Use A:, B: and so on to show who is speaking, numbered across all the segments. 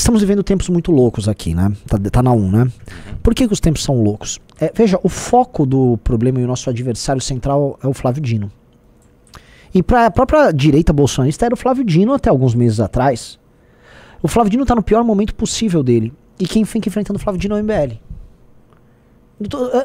A: estamos vivendo tempos muito loucos aqui, né? Tá na 1, né? Por que os tempos são loucos? Veja, o foco do problema e o nosso adversário central é o Flávio Dino. E para a própria direita bolsonarista era o Flávio Dino até alguns meses atrás. O Flávio Dino tá no pior momento possível dele. E quem fica enfrentando o Flávio Dino é o MBL.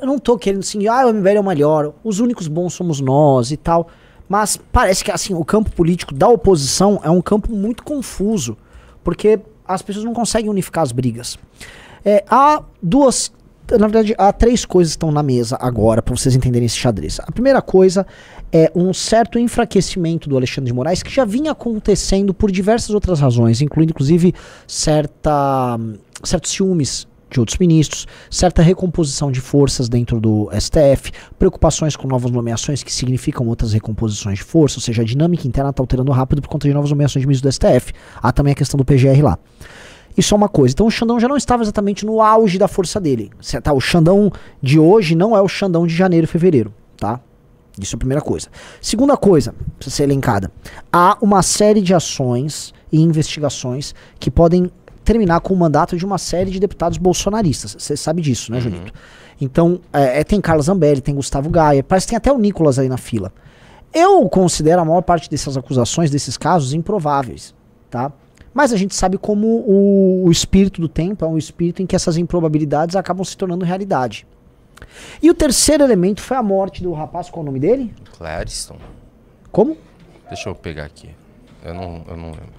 A: Eu não tô querendo assim, o MBL é o melhor, os únicos bons somos nós e tal. Mas parece que assim, o campo político da oposição é um campo muito confuso. Porque as pessoas não conseguem unificar as brigas. Na verdade, há 3 coisas que estão na mesa agora, para vocês entenderem esse xadrez. A primeira coisa é um certo enfraquecimento do Alexandre de Moraes, que já vinha acontecendo por diversas outras razões, incluindo inclusive certos ciúmes de outros ministros, certa recomposição de forças dentro do STF, preocupações com novas nomeações que significam outras recomposições de força, ou seja, a dinâmica interna está alterando rápido por conta de novas nomeações de ministros do STF. Há também a questão do PGR lá. Isso é uma coisa. Então o Xandão já não estava exatamente no auge da força dele. Tá? O Xandão de hoje não é o Xandão de janeiro e fevereiro, tá? Isso é a primeira coisa. Segunda coisa, precisa ser elencada. Há uma série de ações e investigações que podem terminar com o mandato de uma série de deputados bolsonaristas. Você sabe disso, né, Junito? Então, tem Carlos Zambelli, tem Gustavo Gaia, parece que tem até o Nicolas aí na fila. Eu considero a maior parte dessas acusações, desses casos, improváveis, tá? Mas a gente sabe como o espírito do tempo é um espírito em que essas improbabilidades acabam se tornando realidade. E o terceiro elemento foi a morte do rapaz, qual é o nome dele?
B: Clariston.
A: Como?
B: Deixa eu pegar aqui. Eu não lembro.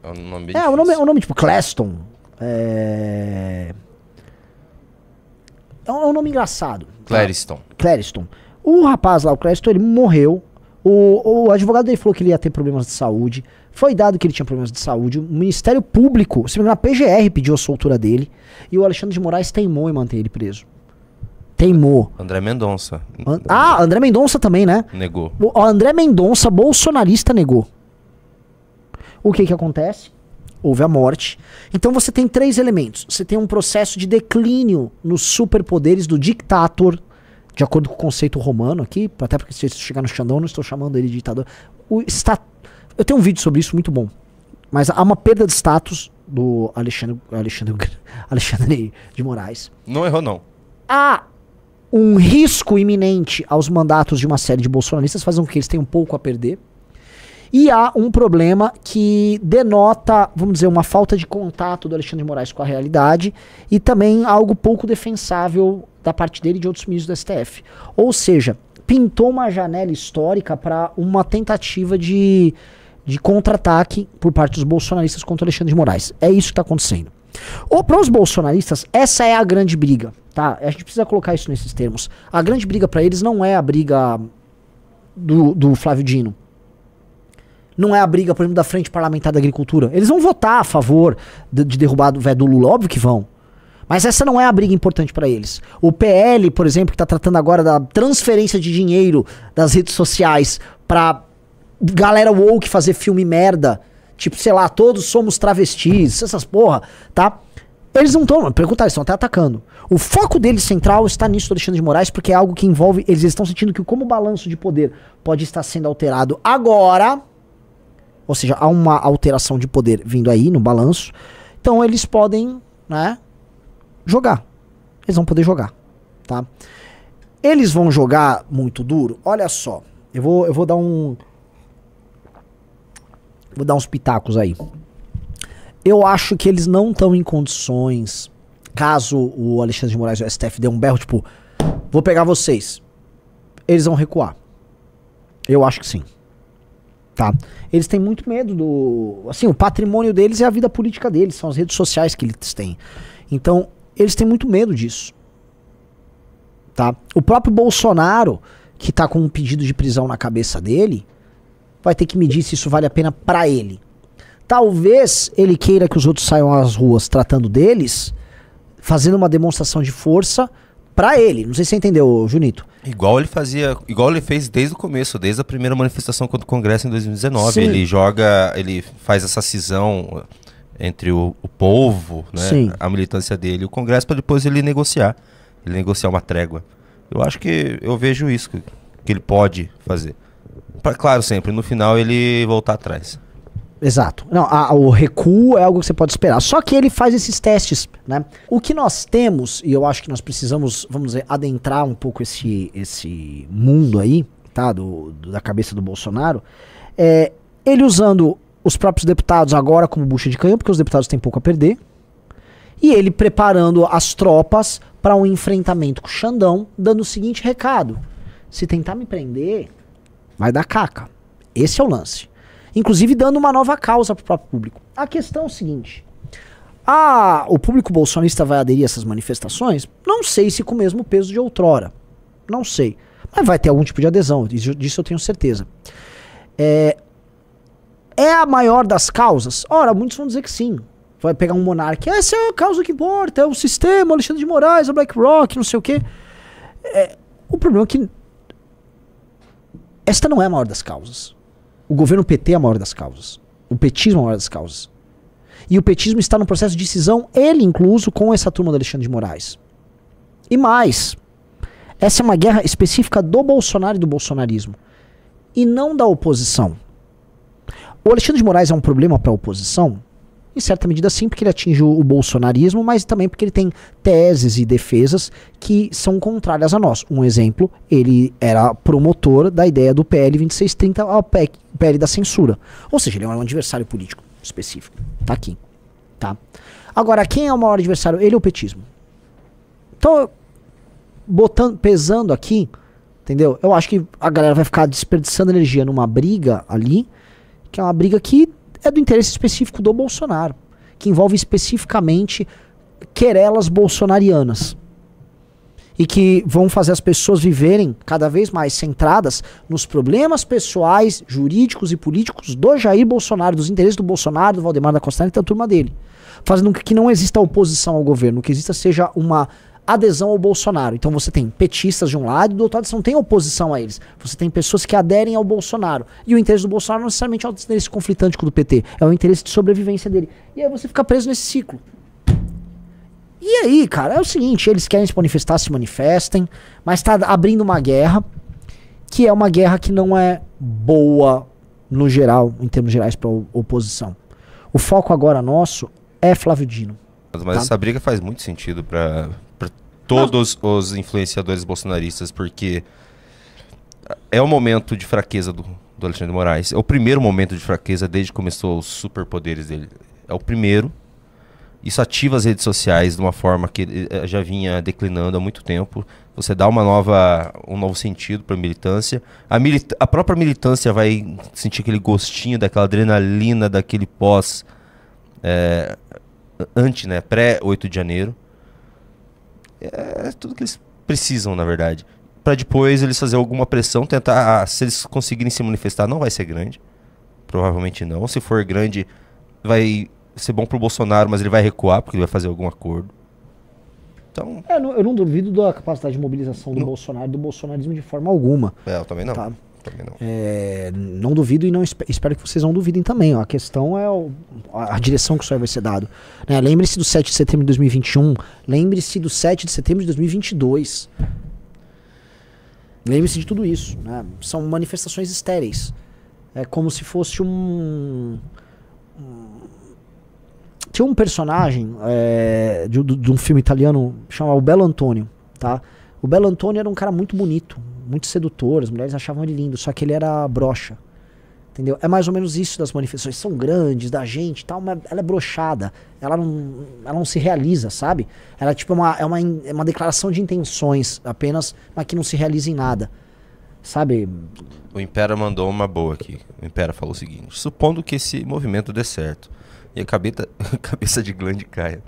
B: É um nome bem
A: o nome tipo Claston. É um nome engraçado.
B: Clariston.
A: Clariston. O rapaz lá, o Clariston, ele morreu. O advogado dele falou que ele ia ter problemas de saúde. Foi dado que ele tinha problemas de saúde. O Ministério Público, se não me engano, a PGR pediu a soltura dele. E o Alexandre de Moraes teimou em manter ele preso. Teimou.
B: André Mendonça.
A: André Mendonça também, né?
B: Negou.
A: O André Mendonça, bolsonarista, negou. O que acontece? Houve a morte. Então você tem 3 elementos. Você tem um processo de declínio nos superpoderes do dictator, de acordo com o conceito romano aqui, até porque se chegar no Xandão, eu não estou chamando ele de ditador. Eu tenho um vídeo sobre isso muito bom. Mas há uma perda de status do Alexandre de Moraes.
B: Não errou, não.
A: Há um risco iminente aos mandatos de uma série de bolsonaristas, fazendo com que eles tenham pouco a perder. E há um problema que denota, vamos dizer, uma falta de contato do Alexandre de Moraes com a realidade e também algo pouco defensável da parte dele e de outros ministros do STF. Ou seja, pintou uma janela histórica para uma tentativa de contra-ataque por parte dos bolsonaristas contra o Alexandre de Moraes. É isso que está acontecendo. Para os bolsonaristas, essa é a grande briga, tá? A gente precisa colocar isso nesses termos. A grande briga para eles não é a briga do Flávio Dino. Não é a briga, por exemplo, da Frente Parlamentar da Agricultura. Eles vão votar a favor de derrubar o veto do Lula, óbvio que vão. Mas essa não é a briga importante para eles. O PL, por exemplo, que está tratando agora da transferência de dinheiro das redes sociais pra galera woke fazer filme merda, tipo, sei lá, todos somos travestis, essas porra, tá? Eles não estão, perguntar, eles estão até atacando. O foco deles central está nisso do Alexandre de Moraes, porque é algo que envolve, eles estão sentindo que como o balanço de poder pode estar sendo alterado agora, ou seja, há uma alteração de poder vindo aí no balanço, então eles podem, né, jogar. Eles vão poder jogar, tá? Eles vão jogar muito duro. Olha só, eu vou dar uns pitacos aí. Eu acho que eles não estão em condições, caso o Alexandre de Moraes e o STF dê um berro, tipo, vou pegar vocês. Eles vão recuar. Eu acho que sim. Tá? Eles têm muito medo do... Assim, o patrimônio deles é a vida política deles, são as redes sociais que eles têm. Então, eles têm muito medo disso. Tá? O próprio Bolsonaro, que tá com um pedido de prisão na cabeça dele, vai ter que medir se isso vale a pena pra ele. Talvez ele queira que os outros saiam às ruas tratando deles, fazendo uma demonstração de força pra ele. Não sei se você entendeu, Junito.
B: Igual ele fez desde o começo, desde a primeira manifestação contra o Congresso em 2019.
A: Sim.
B: Ele faz essa cisão entre o povo, né,
A: Sim,
B: a militância dele e o Congresso, para depois ele negociar uma trégua. Eu acho que eu vejo isso que ele pode fazer. Claro, sempre no final ele voltar atrás.
A: Exato. Não, o recuo é algo que você pode esperar. Só que ele faz esses testes, né? O que nós temos, e eu acho que nós precisamos, vamos dizer, adentrar um pouco esse mundo aí, tá? Da cabeça do Bolsonaro, é ele usando os próprios deputados agora como bucha de canhão, porque os deputados têm pouco a perder, e ele preparando as tropas para um enfrentamento com o Xandão, dando o seguinte recado: se tentar me prender, vai dar caca. Esse é o lance. Inclusive dando uma nova causa para o próprio público. A questão é o seguinte: o público bolsonarista vai aderir a essas manifestações? Não sei se com o mesmo peso de outrora. Não sei. Mas vai ter algum tipo de adesão, disso eu tenho certeza. É a maior das causas? Ora, muitos vão dizer que sim. Vai pegar um monarca, essa é a causa que importa, é o sistema, Alexandre de Moraes, a BlackRock, não sei o quê. O problema é que esta não é a maior das causas. O governo PT é a maior das causas. O petismo é a maior das causas. E o petismo está no processo de cisão, ele incluso, com essa turma do Alexandre de Moraes. E mais, essa é uma guerra específica do Bolsonaro e do bolsonarismo. E não da oposição. O Alexandre de Moraes é um problema para a oposição? Em certa medida sim, porque ele atinge o bolsonarismo, mas também porque ele tem teses e defesas que são contrárias a nós. Um exemplo, ele era promotor da ideia do PL 2630 ao PL da censura. Ou seja, ele é um adversário político específico. Tá aqui. Tá? Agora, quem é o maior adversário? Ele é o petismo. Então, pesando aqui, entendeu? Eu acho que a galera vai ficar desperdiçando energia numa briga ali, que é uma briga que é do interesse específico do Bolsonaro, que envolve especificamente querelas bolsonarianas e que vão fazer as pessoas viverem cada vez mais centradas nos problemas pessoais, jurídicos e políticos do Jair Bolsonaro, dos interesses do Bolsonaro, do Valdemar da Costa Neto e da turma dele, fazendo com que não exista oposição ao governo, que exista seja uma adesão ao Bolsonaro. Então você tem petistas de um lado e do outro lado você não tem oposição a eles. Você tem pessoas que aderem ao Bolsonaro. E o interesse do Bolsonaro não necessariamente é o interesse conflitante com o do PT, é o interesse de sobrevivência dele. E aí você fica preso nesse ciclo. E aí, cara, é o seguinte, eles querem se manifestar, se manifestem, mas tá abrindo uma guerra, que é uma guerra que não é boa no geral, em termos gerais, para oposição. O foco agora nosso é Flávio Dino.
B: Mas essa briga faz muito sentido para todos os influenciadores bolsonaristas, porque é o momento de fraqueza do Alexandre de Moraes. É o primeiro momento de fraqueza desde que começou os superpoderes dele. É o primeiro. Isso ativa as redes sociais de uma forma que já vinha declinando há muito tempo. Você dá um novo sentido para a militância. A própria militância vai sentir aquele gostinho daquela adrenalina, daquele pré-8 de janeiro. É tudo que eles precisam, na verdade. Para depois eles fazer alguma pressão, tentar, se eles conseguirem se manifestar, não vai ser grande. Provavelmente não. Se for grande, vai ser bom pro Bolsonaro, mas ele vai recuar, porque ele vai fazer algum acordo. Então...
A: eu não duvido da capacidade de mobilização do Bolsonaro e do bolsonarismo de forma alguma.
B: Eu também não.
A: Tá?
B: Também não.
A: Não duvido e não espero que vocês não duvidem também. Ó. A questão é a direção que isso aí vai ser dado. Né? Lembre-se do 7 de setembro de 2021. Lembre-se do 7 de setembro de 2022. Lembre-se de tudo isso. Né? São manifestações estéreis. É como se fosse tinha um personagem de um filme italiano chamado Belo Antônio. Tá? O Belo Antônio era um cara muito bonito, muito sedutor, as mulheres achavam ele lindo, só que ele era broxa, entendeu? É mais ou menos isso das manifestações, são grandes, da gente e tal, mas ela é broxada, ela não se realiza, sabe? Ela tipo é uma declaração de intenções apenas, mas que não se realiza em nada, sabe?
B: O Impera mandou uma boa aqui. O Impera falou o seguinte: supondo que esse movimento dê certo e a cabeça de glande caia,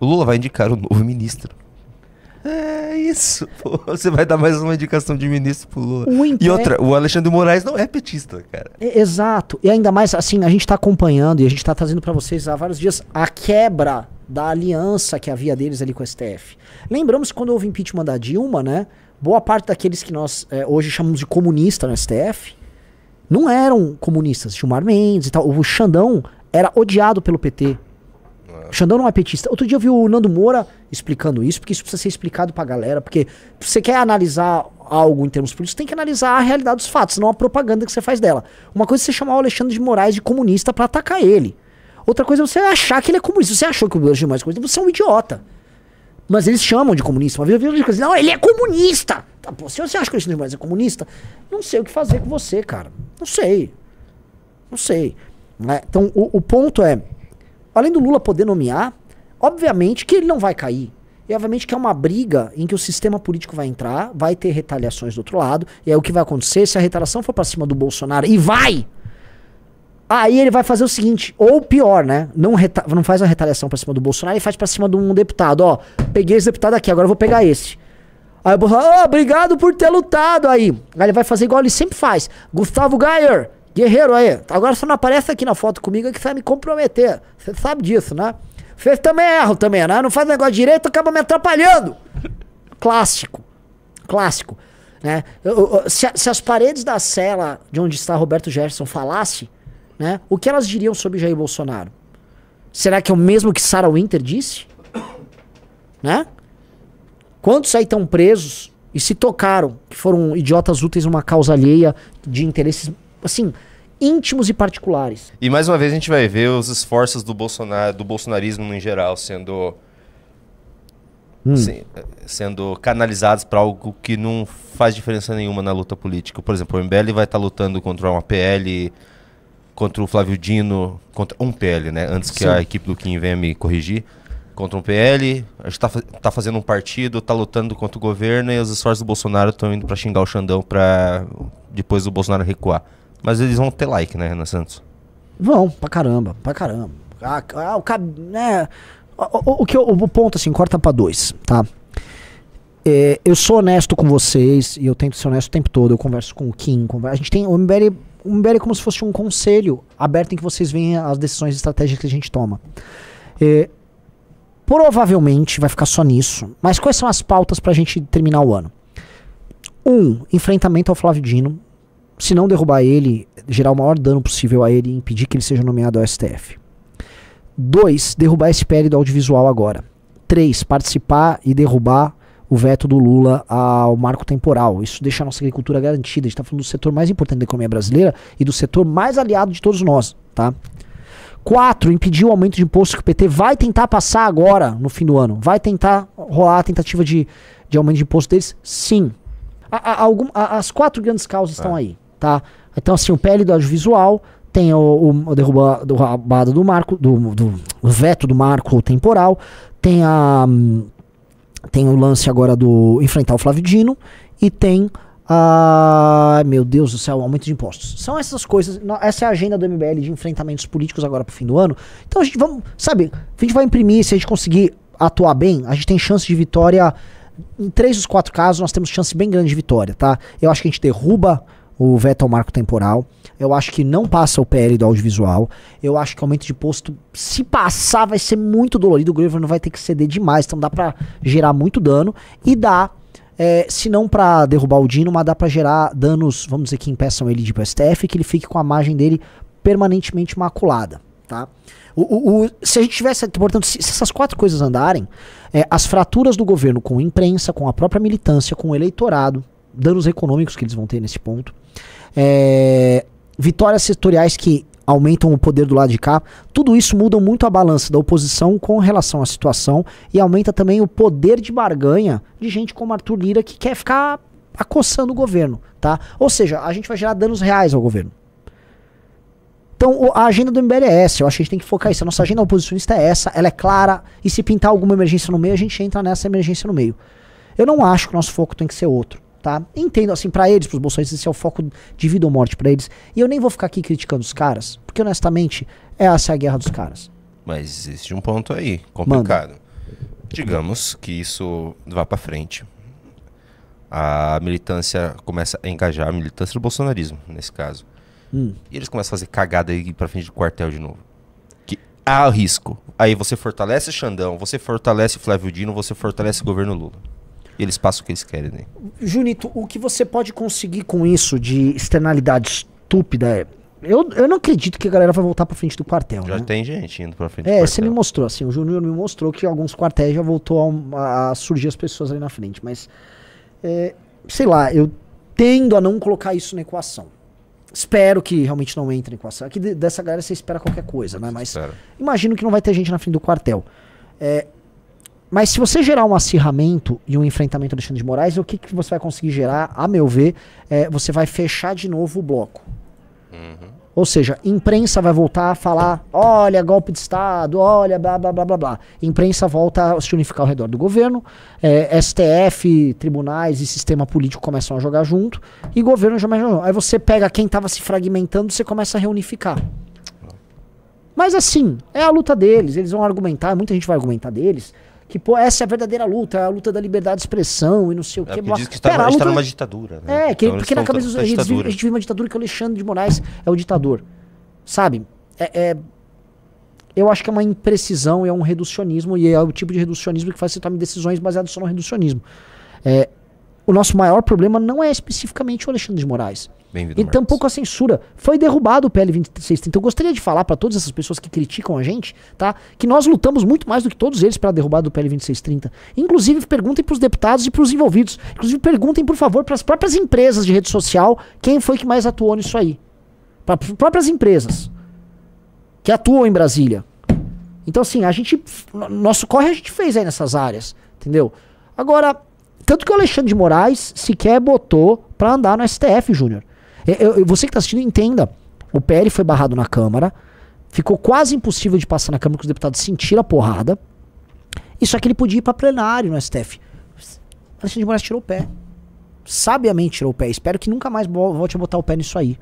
B: o Lula vai indicar o novo ministro. É isso, pô. Você vai dar mais uma indicação de ministro pro Lula. E outra, o Alexandre de Moraes não é petista, cara.
A: Exato. E ainda mais, assim, a gente tá acompanhando e a gente tá trazendo pra vocês há vários dias a quebra da aliança que havia deles ali com o STF. Lembramos que quando houve impeachment da Dilma, né? Boa parte daqueles que nós hoje chamamos de comunista no STF não eram comunistas. Gilmar Mendes e tal. O Xandão era odiado pelo PT. O Xandão não é petista. Outro dia eu vi o Nando Moura explicando isso, porque isso precisa ser explicado pra galera, porque você quer analisar algo em termos políticos, tem que analisar a realidade dos fatos, não a propaganda que você faz dela. Uma coisa é você chamar o Alexandre de Moraes de comunista pra atacar ele. Outra coisa é você achar que ele é comunista. Se você achou que o Alexandre de Moraes é comunista, você é um idiota. Mas eles chamam de comunista. Uma vez eu vi assim, não, ele é comunista! Tá, pô, se você acha que o Alexandre de Moraes é comunista, não sei o que fazer com você, cara. Não sei. Não sei. Né? Então, o ponto é, além do Lula poder nomear, obviamente que ele não vai cair. E obviamente que é uma briga em que o sistema político vai entrar, vai ter retaliações do outro lado, e aí o que vai acontecer, se a retaliação for pra cima do Bolsonaro, e vai! Aí ele vai fazer o seguinte, ou pior, né? Não faz a retaliação pra cima do Bolsonaro, ele faz pra cima de um deputado. Ó, peguei esse deputado aqui, agora eu vou pegar esse. Aí o Bolsonaro, obrigado por ter lutado aí. Aí ele vai fazer igual ele sempre faz. Gustavo Gayer, guerreiro aí. Agora você não aparece aqui na foto comigo que você vai me comprometer. Você sabe disso, né? Vocês também erram também, né? Não faz negócio direito, acaba me atrapalhando. Clássico. Clássico. Né? Se as paredes da cela de onde está Roberto Jefferson falasse, né, o que elas diriam sobre Jair Bolsonaro? Será que é o mesmo que Sarah Winter disse? Né? Quantos aí estão presos e se tocaram, que foram idiotas úteis numa causa alheia de interesses, assim, íntimos e particulares?
B: E mais uma vez a gente vai ver os esforços do Bolsonaro, do bolsonarismo em geral, sendo canalizados para algo que não faz diferença nenhuma na luta política. Por exemplo, o MBL vai estar lutando contra uma PL, contra o Flávio Dino, contra um PL, né? Antes que a equipe do Kim venha me corrigir. Contra um PL, a gente tá fazendo um partido, tá lutando contra o governo e os esforços do Bolsonaro estão indo para xingar o Xandão para depois do Bolsonaro recuar. Mas eles vão ter like, né, Renan Santos?
A: Vão, pra caramba, pra caramba. O ponto, assim, corta pra 2, tá? Eu sou honesto com vocês e eu tento ser honesto o tempo todo. Eu converso com o Kim, a gente tem o MBL é como se fosse um conselho aberto em que vocês veem as decisões estratégicas que a gente toma. Provavelmente vai ficar só nisso. Mas quais são as pautas pra gente terminar o ano? Enfrentamento ao Flávio Dino. Se não derrubar ele, gerar o maior dano possível a ele e impedir que ele seja nomeado ao STF. 2, derrubar esse PL do audiovisual agora. 3, participar e derrubar o veto do Lula ao marco temporal. Isso deixa a nossa agricultura garantida. A gente está falando do setor mais importante da economia brasileira e do setor mais aliado de todos nós, tá? 4, impedir o aumento de imposto que o PT vai tentar passar agora, no fim do ano. Vai tentar rolar a tentativa de aumento de imposto deles? Sim. As 4 grandes causas estão aí, tá? Então, assim, o PL do audiovisual, tem o derrubada do marco, do veto do marco temporal, tem o lance agora do enfrentar o Flávio Dino e tem meu Deus do céu, aumento de impostos. São essas coisas, essa é a agenda do MBL de enfrentamentos políticos agora pro fim do ano. Então a gente vai imprimir, se a gente conseguir atuar bem, a gente tem chance de vitória. Em 3 dos 4 casos nós temos chance bem grande de vitória, tá? Eu acho que a gente derruba o veto ao marco temporal. Eu acho que não passa o PL do audiovisual. Eu acho que o aumento de imposto, se passar, vai ser muito dolorido. O governo vai ter que ceder demais. Então dá pra gerar muito dano. E dá, se não pra derrubar o Dino, mas dá pra gerar danos, vamos dizer, que impeçam ele de ir pro STF, que ele fique com a margem dele permanentemente maculada, tá? Se a gente tivesse, portanto, se essas 4 coisas andarem, as fraturas do governo com a imprensa, com a própria militância, com o eleitorado, danos econômicos que eles vão ter nesse ponto, vitórias setoriais que aumentam o poder do lado de cá, tudo isso muda muito a balança da oposição com relação à situação e aumenta também o poder de barganha de gente como Arthur Lira que quer ficar acossando o governo, tá? Ou seja, a gente vai gerar danos reais ao governo. Então a agenda do MBL é essa, eu acho que a gente tem que focar isso. A nossa agenda oposicionista é essa, ela é clara, e se pintar alguma emergência no meio, a gente entra nessa emergência no meio. Eu não acho que o nosso foco tem que ser outro. Tá? Entendo, assim, pra eles, pros bolsonaristas, esse é o foco de vida ou morte pra eles. E eu nem vou ficar aqui criticando os caras, porque honestamente, essa é a guerra dos caras.
B: Mas existe um ponto aí, complicado. Manda. Digamos que isso vá pra frente. A militância começa a engajar, a militância do bolsonarismo, nesse caso. E eles começam a fazer cagada e ir pra frente de quartel de novo. Que há risco. Aí você fortalece Xandão, você fortalece Flávio Dino, você fortalece o governo Lula. E eles passam o que eles querem, né?
A: Junito, o que você pode conseguir com isso de externalidade estúpida é... Eu não acredito que a galera vai voltar pra frente do quartel,
B: Já
A: né?
B: tem gente indo pra frente do quartel.
A: Você me mostrou, assim, o Júnior me mostrou que alguns quartéis já voltou a surgir as pessoas ali na frente, mas... sei lá, eu tendo a não colocar isso na equação. Espero que realmente não entre na equação. Aqui dessa galera você espera qualquer coisa, né? Mas imagino que não vai ter gente na frente do quartel. Mas se você gerar um acirramento e um enfrentamento do Alexandre de Moraes, o que você vai conseguir gerar, a meu ver, você vai fechar de novo o bloco. Ou seja, imprensa vai voltar a falar, olha, golpe de Estado, olha, blá, blá, blá, blá, blá. Imprensa volta a se unificar ao redor do governo, STF, tribunais e sistema político começam a jogar junto, e governo já mais junto. Aí você pega quem estava se fragmentando, você começa a reunificar. Mas assim, é a luta deles, eles vão argumentar, muita gente vai argumentar deles, que pô, essa é a verdadeira luta, é a luta da liberdade de expressão e não sei o que.
B: Diz que está numa ditadura, né?
A: Então porque na cabeça a gente vive uma ditadura que o Alexandre de Moraes é o ditador. Sabe? Eu acho que é uma imprecisão, é um reducionismo, e é o tipo de reducionismo que faz você tomar decisões baseadas só no reducionismo. O nosso maior problema não é especificamente o Alexandre de Moraes. E tampouco a censura. Foi derrubado o PL 2630. Eu gostaria de falar para todas essas pessoas que criticam a gente, tá? Que nós lutamos muito mais do que todos eles pela derrubada do PL 2630. Inclusive, perguntem pros deputados e pros envolvidos. Inclusive, perguntem, por favor, para as próprias empresas de rede social quem foi que mais atuou nisso aí. Para as próprias empresas que atuam em Brasília. Então, assim, nosso corre a gente fez aí nessas áreas, entendeu? Agora, tanto que o Alexandre de Moraes sequer botou pra andar no STF, Júnior. Você que tá assistindo, entenda. O PL foi barrado na Câmara, ficou quase impossível de passar na Câmara, porque os deputados sentiram a porrada. E só que ele podia ir pra plenário no STF. O Alexandre de Moraes tirou o pé. Sabiamente tirou o pé. Espero que nunca mais volte a botar o pé nisso aí.